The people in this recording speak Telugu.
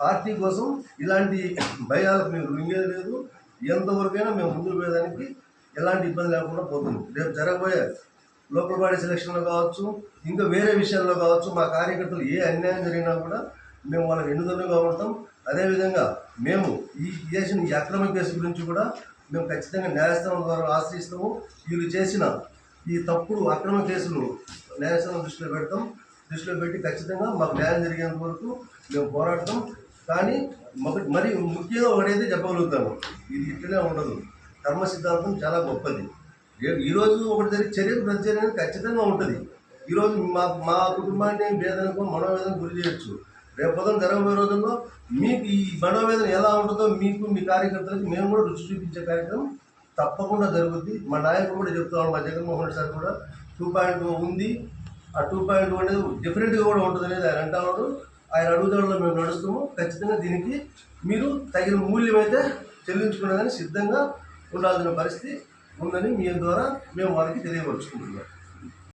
పార్టీ కోసం ఇలాంటి భయాలకు మేము రుంగేది లేదు. ఎంతవరకైనా మేము ముందుకు పోయేదానికి ఎలాంటి ఇబ్బంది లేకుండా పోతుంది. రేపు జరగబోయే లోకల్ బాడీ సెలక్షన్లో కావచ్చు, ఇంకా వేరే విషయాల్లో కావచ్చు, మా కార్యకర్తలు ఏ అన్యాయం జరిగినా కూడా మేము వాళ్ళకి ఎన్నుదన్నుగా ఉంటాం. అదేవిధంగా మేము చేసిన ఈ అక్రమ కేసు గురించి కూడా మేము ఖచ్చితంగా న్యాయస్థానం ద్వారా ఆశ్రయిస్తాము. వీళ్ళు చేసిన ఈ తప్పుడు అక్రమ కేసులు న్యాయస్థానం దృష్టిలో పెట్టి ఖచ్చితంగా మాకు న్యాయం జరిగేంత వరకు మేము పోరాడతాం. కానీ మరి ముఖ్యంగా ఒకటైతే చెప్పగలుగుతాను, ఇది ఇట్లనే ఉండదు. కర్మ సిద్ధాంతం చాలా గొప్పది. ఈరోజు ఒకటి జరిగి చర్యకు ప్రతిచర్య అనేది ఖచ్చితంగా ఉంటుంది. ఈరోజు మా కుటుంబాన్ని వేదనకు మనోవేదన గురి చేయొచ్చు. రేపు పొద్దున జరగబోయే రోజుల్లో మీకు ఈ మనోవేదన ఎలా ఉంటుందో మీకు మీ కార్యకర్తలకు మేము కూడా రుచి చూపించే కార్యక్రమం తప్పకుండా జరుగుద్ది. మా నాయకుడు కూడా చెప్తాను, మా జగన్మోహన్ రెడ్డి సార్ కూడా 2.0 ఉంది. ఆ 2.0 అనేది డిఫరెంట్గా కూడా ఉంటుంది అనేది ఆయన అంటున్నాడు. ఆయన అడుగుదలలో మేము నడుస్తాము. ఖచ్చితంగా దీనికి మీరు తగిన మూల్యం అయితే చెల్లించుకునేదని సిద్ధంగా ఉండాల్సిన పరిస్థితి ఉందని మీ ద్వారా మేము వారికి తెలియపరుచుకుంటున్నాం.